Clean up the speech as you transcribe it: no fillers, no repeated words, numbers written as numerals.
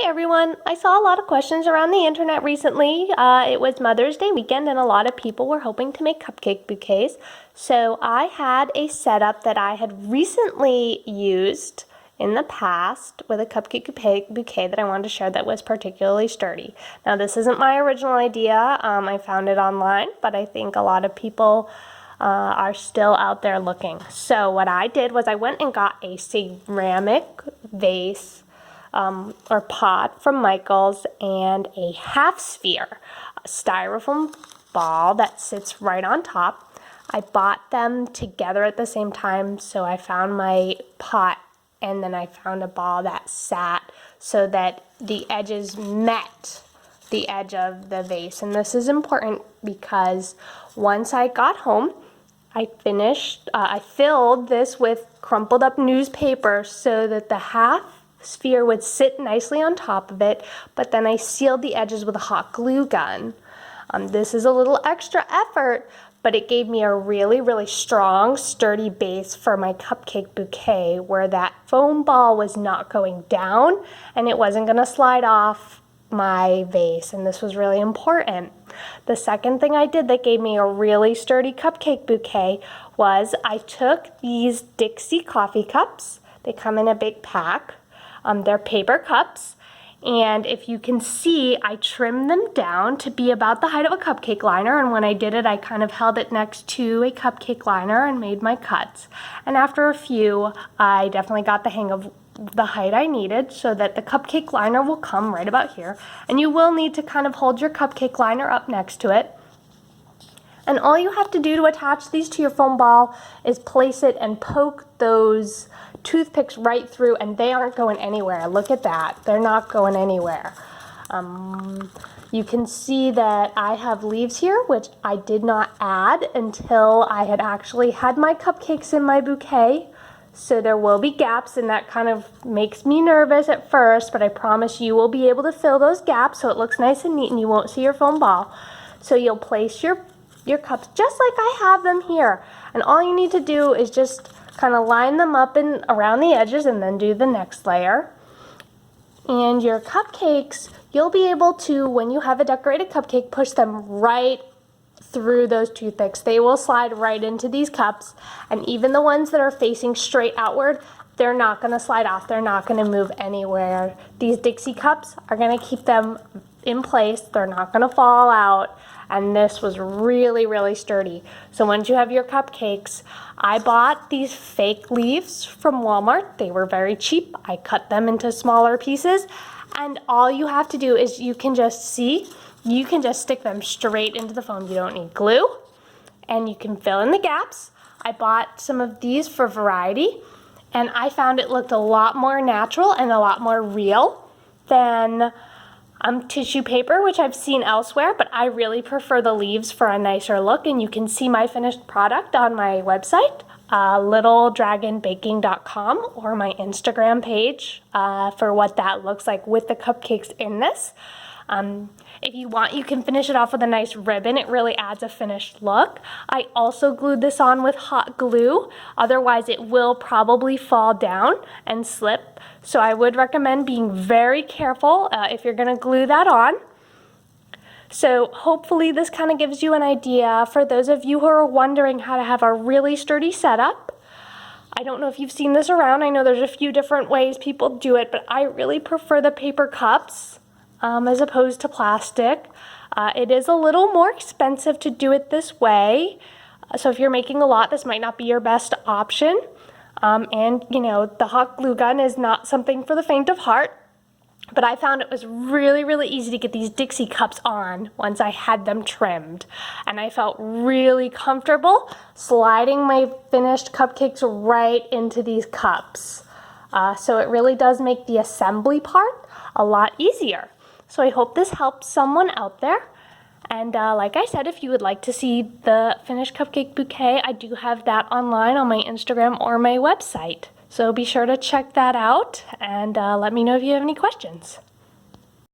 everyone. I saw a lot of questions around the internet recently. It was Mother's Day weekend and a lot of people were hoping to make cupcake bouquets. So I had a setup that I had recently used in the past with a cupcake bouquet that I wanted to share that was particularly sturdy. Now this isn't my original idea. I found it online, but I think a lot of people are still out there looking. So what I did was I went and got a ceramic vase or pot from Michael's and a half sphere, a styrofoam ball that sits right on top. I bought them together at the same time, so I found my pot and then I found a ball that sat so that the edges met the edge of the vase. And this is important because once I got home, I filled this with crumpled up newspaper so that the half sphere would sit nicely on top of it, but then I sealed the edges with a hot glue gun. This is a little extra effort, but it gave me a really strong, sturdy base for my cupcake bouquet where that foam ball was not going down and it wasn't going to slide off my vase, and this was really important. The second thing I did that gave me a really sturdy cupcake bouquet was I took these Dixie coffee cups. They come in a big pack. They're paper cups, and if you can see, I trimmed them down to be about the height of a cupcake liner, and when I did it, I kind of held it next to a cupcake liner and made my cuts. And after a few, I definitely got the hang of the height I needed so that the cupcake liner will come right about here, and you will need to kind of hold your cupcake liner up next to it. And all you have to do to attach these to your foam ball is place it and poke those toothpicks right through, and they aren't going anywhere. Look at that. They're not going anywhere. You can see that I have leaves here, which I did not add until I had actually had my cupcakes in my bouquet. So there will be gaps, and that kind of makes me nervous at first, but I promise you will be able to fill those gaps so it looks nice and neat and you won't see your foam ball. So you'll place your cups just like I have them here. And all you need to do is just kind of line them up and around the edges and then do the next layer. And your cupcakes, you'll be able to, when you have a decorated cupcake, push them right through those toothpicks. They will slide right into these cups, and even the ones that are facing straight outward, they're not going to slide off. They're not going to move anywhere. These Dixie cups are going to keep them in place. They're not going to fall out, and this was really sturdy. So once you have your cupcakes, I bought these fake leaves from Walmart. They were very cheap. I cut them into smaller pieces, and all you have to do is you can just stick them straight into the foam. You don't need glue, and you can fill in the gaps. I bought some of these for variety, and I found it looked a lot more natural and a lot more real than tissue paper, which I've seen elsewhere, but I really prefer the leaves for a nicer look, and you can see my finished product on my website, littledragonbaking.com, or my Instagram page for what that looks like with the cupcakes in this. If you want, you can finish it off with a nice ribbon. It really adds a finished look. I also glued this on with hot glue. Otherwise, it will probably fall down and slip. So I would recommend being very careful if you're going to glue that on. So hopefully this kind of gives you an idea for those of you who are wondering how to have a really sturdy setup. I don't know if you've seen this around. I know there's a few different ways people do it, but I really prefer the paper cups as opposed to plastic. It is a little more expensive to do it this way. So if you're making a lot, this might not be your best option. And you know, the hot glue gun is not something for the faint of heart. But I found it was really easy to get these Dixie cups on once I had them trimmed. And I felt really comfortable sliding my finished cupcakes right into these cups. So it really does make the assembly part a lot easier. So I hope this helps someone out there. And like I said, if you would like to see the finished cupcake bouquet, I do have that online on my Instagram or my website. So be sure to check that out and let me know if you have any questions.